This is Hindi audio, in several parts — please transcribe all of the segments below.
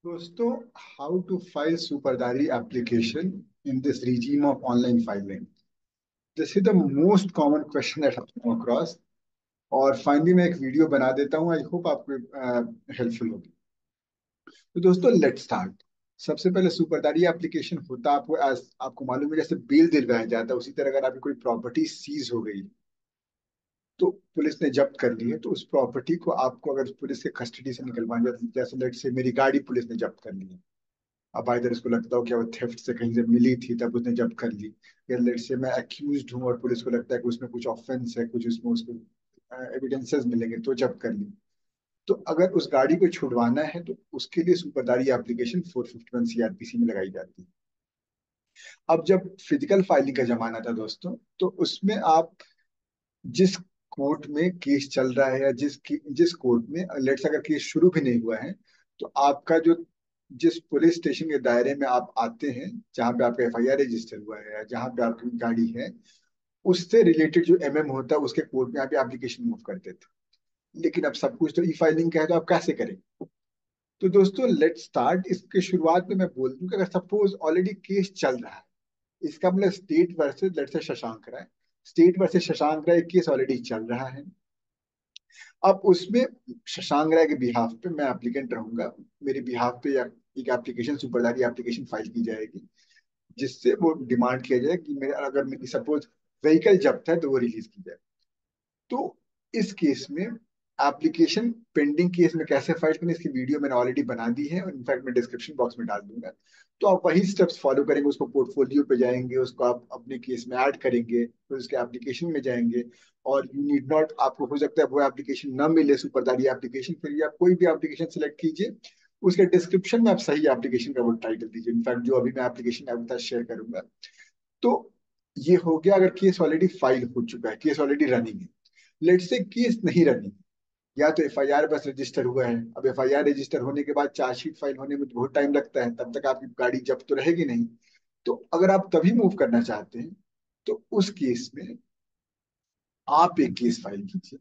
दोस्तों, हाउ टू फाइल सुपरदारी application in this regime of online filing. This is the most common question that I've come across. और फाइनली मैं एक वीडियो बना देता हूँ। आई होप आपको हेल्पफुल होगी। तो दोस्तों, लेट्स स्टार्ट। सबसे पहले सुपरदारी एप्लीकेशन होता है आपको आपको मालूम है, जैसे बेल दिलवाया जाता है, उसी तरह अगर आपकी कोई प्रॉपर्टी सीज हो गई तो पुलिस ने जब्त कर ली है, तो उस प्रॉपर्टी को आपको अगर पुलिस के कस्टडी से निकलवाना, जैसे लेट्स से मेरी गाड़ी पुलिस ने जब्त कर ली है। अब आइदर इसको लगता हो कि वो थेफ्ट से कहीं से मिली थी तब उसने जब्त कर ली, या लेट से मैं अक्यूज्ड हूँ और पुलिस को लगता है कि उसमें कुछ ऑफेंस है, कुछ उसमें उसको एविडेंसेस मिलेंगे तो जब्त कर ली। तो अगर उस गाड़ी को छुड़वाना है तो उसके लिए सुपरदारी एप्लीकेशन 451 सीआरपीसी में लगाई जाती है। अब जब फिजिकल फाइलिंग का जमाना था दोस्तों, तो उसमें आप जिस कोर्ट में केस चल रहा है, या जिस कोर्ट में लेट्स अगर केस शुरू भी नहीं हुआ है, तो आपका जो जिस पुलिस स्टेशन के दायरे में आप आते हैं, जहां पे आपका एफआईआर रजिस्टर हुआ है या जहां पे आपकी गाड़ी है, उससे रिलेटेड जो एमएम होता है उसके कोर्ट में आप एप्लीकेशन मूव करते थे। लेकिन अब सब कुछ तो ई फाइलिंग का है, तो आप कैसे करें? तो दोस्तों, लेट्स स्टार्ट। इसके शुरुआत में मैं बोल दूं कि अगर सपोज ऑलरेडी केस चल रहा है, इसका मतलब state versus let's say Shashank Rai, state versus Shashank Rai case already चल रहा है। अब उसमें शशांक राय के बिहाफ पे मैं एप्लीकेंट रहूंगा। मेरे बिहाफ पे एक एप्लीकेशन, सुपरदारी एप्लीकेशन फाइल की जाएगी, जिससे वो डिमांड किया जाए कि मेरे अगर मेरी सपोज व्हीकल जब्त है तो वो रिलीज की जाए। तो इस केस में एप्लीकेशन पेंडिंग केस में कैसे फाइल करनी, इसकी वीडियो मैंने ऑलरेडी बना दी है, और इनफैक्ट मैं डिस्क्रिप्शन बॉक्स में डाल दूंगा। तो आप वही स्टेप्स फॉलो करेंगे, उसको पोर्टफोलियो पे जाएंगे, उसको आप अपने केस में ऐड करेंगे, फिर उसके एप्लीकेशन में जाएंगे। और यू नीड नॉट, आपको हो सकता है वो एप्लीकेशन ना मिले सुपरदारी एप्लीकेशन, फिर भी आप कोई भी एप्लीकेशन सेलेक्ट कीजिए, उसके डिस्क्रिप्शन में आप सही एप्लीकेशन का वो टाइटल दीजिए। इनफैक्ट जो अभी मैं एप्लीकेशन आपके साथ शेयर करूंगा, तो ये हो गया अगर केस ऑलरेडी फाइल हो चुका है, केस ऑलरेडी रनिंग है। लेट्स से केस नहीं रनिंग, या तो एफआईआर बस रजिस्टर हुआ है। अब एफआईआर रजिस्टर होने के बाद चार्जशीट फाइल होने में बहुत टाइम लगता है, तब तक आपकी गाड़ी जब्त तो रहेगी नहीं। तो अगर आप तभी मूव करना चाहते हैं, तो उस केस में आप एक केस फाइल कीजिए।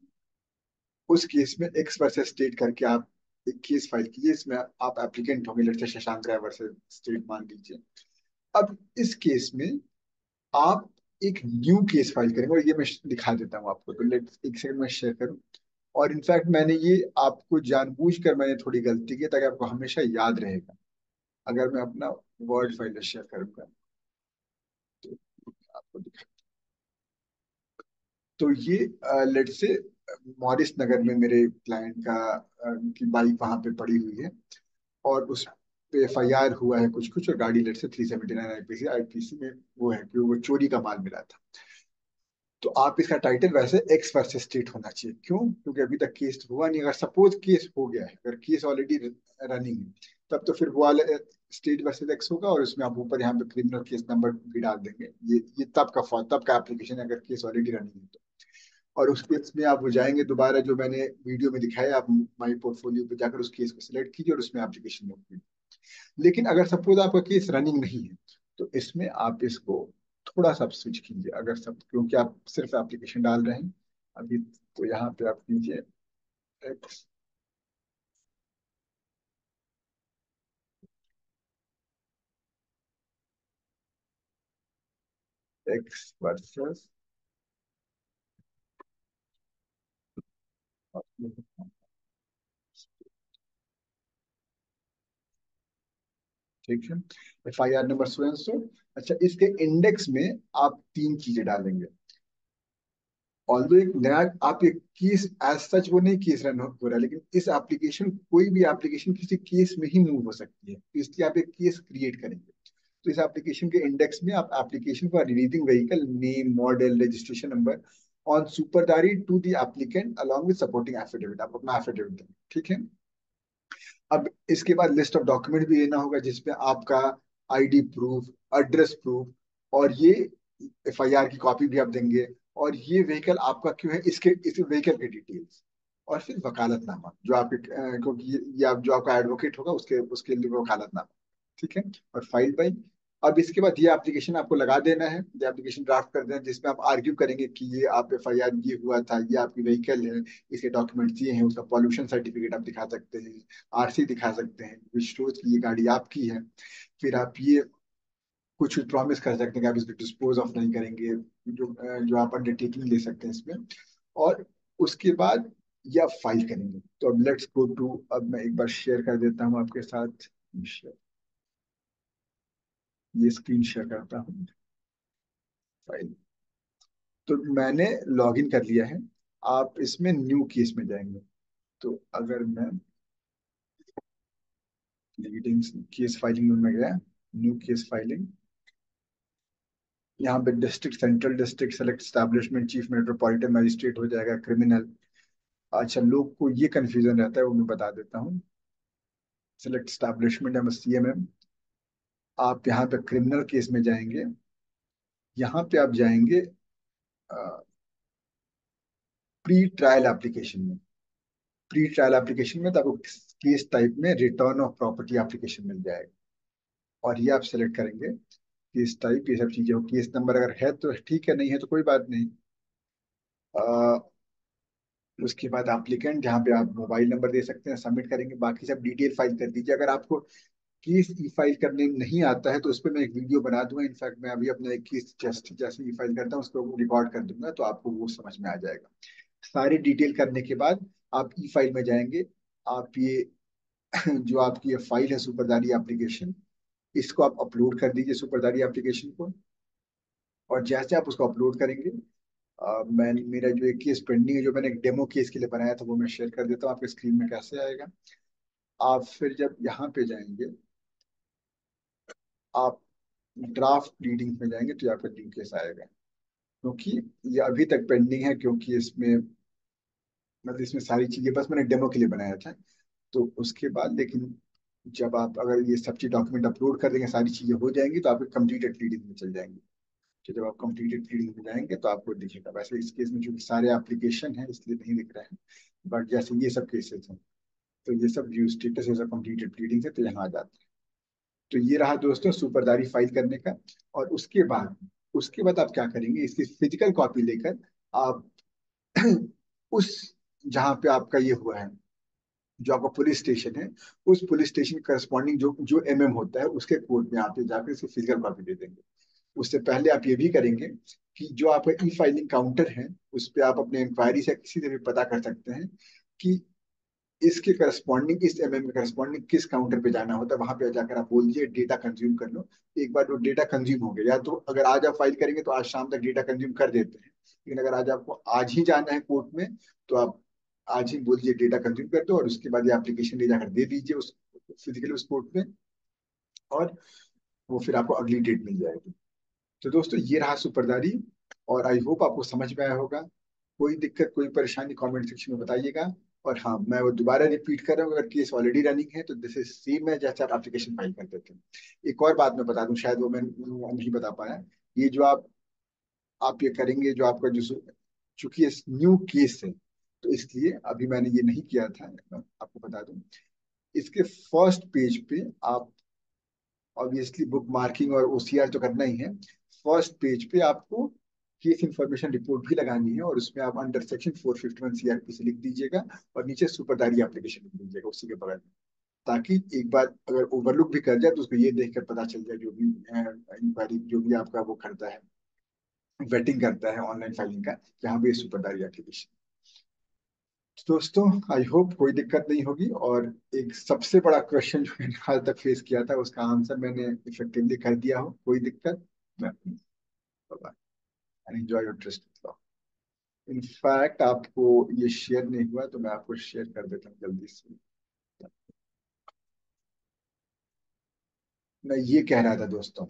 उस केस में एक्स वर्सेस स्टेट करके आप एक केस फाइल कीजिए। इसमें आप एप्लीकेंट होंगे, let's say Shashank Rai versus state मान लीजिए। अब इस केस में आप एक न्यू केस फाइल करेंगे, और ये मैं दिखा देता हूँ आपको। तो लेट एक सेकंड में शेयर करूँ। और इनफैक्ट मैंने ये आपको जानबूझकर मैंने थोड़ी गलती की, ताकि आपको हमेशा याद रहेगा। अगर मैं अपना वर्ड फाइल शेयर करूंगा तो आपको दिखा। तो ये लेट से मॉरिस नगर में मेरे क्लाइंट का की बाइक वहां पे पड़ी हुई है, और उस पे एफआईआर हुआ है कुछ कुछ, और गाड़ी लेट से 379 आईपीसी आईपीसी में वो है कि वो चोरी का माल मिला था। तो आप इसका टाइटल वैसे एक्स वर्सेस स्टेट होना चाहिए। क्यों? क्योंकि अभी तक केस हुआ नहीं। अगर सपोज केस हो गया है, अगर केस ऑलरेडी रनिंग है, तब तो फिर वो वाले स्टेट वर्सेस एक्स होगा, और उसमें आप ऊपर यहाँ पे क्रिमिनल केस नंबर भी डाल देंगे। ये तब का एप्लीकेशन है, अगर केस ऑलरेडी रनिंग है तो। और उस केस में आप वो जाएंगे दोबारा, जो मैंने वीडियो में दिखाया, आप माई पोर्टफोलियो पे जाकर उस केस को सिलेक्ट कीजिए और उसमें एप्लीकेशन कीजिए। लेकिन अगर सपोज आपका केस रनिंग नहीं है, तो इसमें आप इसको थोड़ा सा स्विच कीजिए। अगर सब, क्योंकि आप सिर्फ एप्लीकेशन डाल रहे हैं अभी, तो यहाँ पे आप कीजिए एक्स एक्स वर्सेस, ठीक है, FIR number so and so. अच्छा, इसके इंडेक्स में आप तीन चीजें डालेंगे। ऑल्दो एक नया आप एक केस एज सच वो नहीं केस रन हो रहा है, लेकिन इस एप्लीकेशन, कोई भी एप्लीकेशन किसी केस में ही मूव हो सकती है, तो इसलिए आप एक केस क्रिएट करेंगे। तो इस एप्लीकेशन के इंडेक्स में आप application for releasing vehicle name model registration number on सुपरदारी to the applicant along with supporting affidavit, आप अपना एफिडेविट देंगे। ठीक है। अब इसके बाद लिस्ट ऑफ डॉक्यूमेंट भी लेना होगा, जिसमें आपका आईडी प्रूफ, एड्रेस प्रूफ, और ये एफआईआर की कॉपी भी आप देंगे, और ये व्हीकल आपका क्यों है, इसके इस व्हीकल की डिटेल्स, और फिर वकालतनामा जो आपके क्योंकि ये आप जो आपका एडवोकेट होगा उसके उसके लिए वकालतनामा। ठीक है। और फाइल बाई, अब इसके बाद ये एप्लीकेशन आपको लगा देना है, ये एप्लीकेशन ड्राफ्ट कर देना, जिसमें आप आर्ग्यू करेंगे कि ये आप FIR ये हुआ था, ये आपकी व्हीकल है, इसके डॉक्यूमेंट्स ये हैं, उसका पॉल्यूशन सर्टिफिकेट आप दिखा सकते हैं, RC दिखा सकते हैं विच शोज की ये गाड़ी आपकी है। फिर आप ये कुछ प्रॉमिस कर सकते हैं कि आप इसको डिस्पोज ऑफ नहीं करेंगे, जो आप अंडरटेकिंग ले सकते हैं इसमें। और उसके बाद ये आप फाइल करेंगे। तो अब लेट्स गो टू, अब मैं एक बार शेयर कर देता हूँ आपके साथ, ये स्क्रीन शेयर करता हूँ फाइल। तो मैंने लॉगिन कर लिया है। आप इसमें न्यू केस में जाएंगे। तो अगर मैं लीडिंग केस फाइलिंग में गया, न्यू केस फाइलिंग, यहाँ पे district, central district, select establishment, chief metropolitan magistrate हो जाएगा, क्रिमिनल। अच्छा, लोग को ये कंफ्यूजन रहता है, वो मैं बता देता हूँ। सेलेक्ट एस्टैब्लिशमेंट या CMM, आप यहाँ पे क्रिमिनल केस में जाएंगे। यहाँ पे आप जाएंगे प्री ट्रायल एप्लीकेशन में। प्री ट्रायल एप्लीकेशन में तो आपको केस टाइप में रिटर्न ऑफ प्रॉपर्टी एप्लीकेशन मिल जाएगा, और ये आप सेलेक्ट करेंगे। केस टाइप, ये सब चीजें हो, केस नंबर अगर है तो ठीक है, नहीं है तो कोई बात नहीं। उसके बाद एप्लीकेंट, जहाँ पे आप मोबाइल नंबर दे सकते हैं, सबमिट करेंगे, बाकी सब डिटेल फाइल कर दीजिए। अगर आपको केस ई फाइल करने नहीं आता है तो उस पर मैं एक वीडियो बना दूंगा। इनफैक्ट मैं अभी अपना एक केस जस्ट जैसे ई फाइल करता हूँ उसको रिकॉर्ड कर दूंगा, तो आपको वो समझ में आ जाएगा। सारी डिटेल करने के बाद आप ई फाइल में जाएंगे। आप ये जो आपकी ये फाइल है सुपरदारी एप्लीकेशन, इसको आप अपलोड कर दीजिए, सुपरदारी एप्लीकेशन को। और जैसे आप उसको अपलोड करेंगे, मैं मेरा जो एक केस पेंडिंग है, जो मैंने एक डेमो केस के लिए बनाया था, वो मैं शेयर कर देता हूँ आपके स्क्रीन में कैसे आएगा। आप फिर जब यहाँ पे जाएंगे, आप ड्राफ्ट रीडिंग में जाएंगे, तो यहाँ पे ड्यू केस आएगा। क्योंकि ये अभी तक पेंडिंग है, क्योंकि इसमें मतलब इसमें सारी चीजें बस मैंने डेमो के लिए बनाया था। तो उसके बाद लेकिन जब आप अगर ये सब चीज डॉक्यूमेंट अपलोड कर देंगे, सारी चीजें हो जाएंगी, तो आपके कंप्लीटेड रीडिंग में चल जाएंगे। तो जब आप कंप्लीटेड रीडिंग में जाएंगे तो आपको दिखेगा। वैसे इस केस में जो सारे एप्लीकेशन है इसलिए नहीं दिख रहे हैं, बट जैसे ये सब केसेस हैं, तो ये सब व्यू स्टेटस, ये सब कंप्लीटेड रीडिंग है, तो यहाँ आ जाते हैं। तो ये रहा दोस्तों सुपरदारी फाइल करने का। और उसके बाद आप क्या करेंगे, इसकी फिजिकल कॉपी लेकर आप उस जहाँ पे आपका ये हुआ है, जो आपका पुलिस स्टेशन है, उस पुलिस स्टेशन करस्पॉन्डिंग जो जो होता है, उसके कोर्ट में आप जाकर इसकी फिजिकल कॉपी दे देंगे। उससे पहले आप ये भी करेंगे कि जो आपका ई फाइलिंग काउंटर है, उस पर आप अपने इंक्वायरी से किसी से भी पता कर सकते हैं कि इसके करस्पॉन्डिंग, इस के करस्पॉन्डिंग किस काउंटर पे जाना होता है। वहां पे जाकर आप बोल दीजिए डेटा कंज्यूम कर लो। एक बार वो डेटा कंज्यूम हो गया, या तो अगर आज आप फाइल करेंगे तो आज शाम तक डेटा कंज्यूम कर देते हैं, लेकिन अगर आज आपको आज ही जाना है कोर्ट में, तो आप आज ही बोल दीजिए डेटा कंज्यूम कर दो, और उसके बाद ये एप्लीकेशन ले जाकर दे दीजिए उस फिजिकली उस कोर्ट में, और वो फिर आपको अगली डेट मिल जाएगी। तो दोस्तों ये रहा सुपरदारी, और आई होप आपको समझ में आया होगा। कोई दिक्कत, कोई परेशानी कमेंट सेक्शन में बताइएगा। और हाँ, मैं वो दोबारा रिपीट कर रहा हूँ, अगर केस ऑलरेडी रनिंग है तो दिस इज सेम है जैसे आप एप्लीकेशन फाइल करते थे। एक और बात मैं बता दूं, शायद वो मैं नहीं बता पाया। ये जो आप ये करेंगे, जो आपका जो, चूंकि ये न्यू केस है, तो इसलिए अभी मैंने ये नहीं किया था, मैं आपको बता दूं। इसके फर्स्ट पेज पे आप ऑब्वियसली बुक मार्किंग और OCR तो करना ही है। फर्स्ट पेज पे आपको केस इंफॉर्मेशन रिपोर्ट भी लगानी है, और उसमें आप अंडर सेक्शन 451 CRPC लिख दीजिएगा, और नीचे सुपरदारी एप्लीकेशन लिख दीजिएगा उसी के बगल में। ताकि एक बार अगर ओवरलुक भी कर जाए तो उसको ये देखकर पता चल जाए, जो भी इंक्वायरी जो भी आपका वो करता है, वेटिंग करता है ऑनलाइन फाइलिंग का, यहाँ भी सुपरदारी एप्लीकेशन। दोस्तों आई होप कोई दिक्कत नहीं होगी। और एक सबसे बड़ा क्वेश्चन जो मैंने आज तक फेस किया था, उसका आंसर मैंने इफेक्टिवली कर दिया हो, कोई दिक्कत नहीं। Enjoy your trust. इनफैक्ट आपको ये शेयर नहीं हुआ तो मैं आपको शेयर कर देता हूँ जल्दी से। मैं ये कह रहा था दोस्तों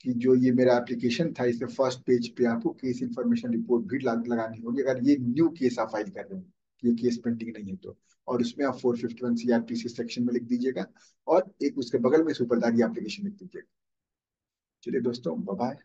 कि जो ये मेरा एप्लीकेशन था, इसके फर्स्ट पेज पे आपको केस इंफॉर्मेशन रिपोर्ट भी लगानी होगी, अगर ये न्यू केस आप फाइल कर रहे हैं, ये केस पेंडिंग नहीं है तो। और उसमें आप 451 CRPC सेक्शन में लिख दीजिएगा, और एक उसके बगल में सुपरदारी एप्लीकेशन लिख दीजिएगा। चलिए दोस्तों, बाय बाय।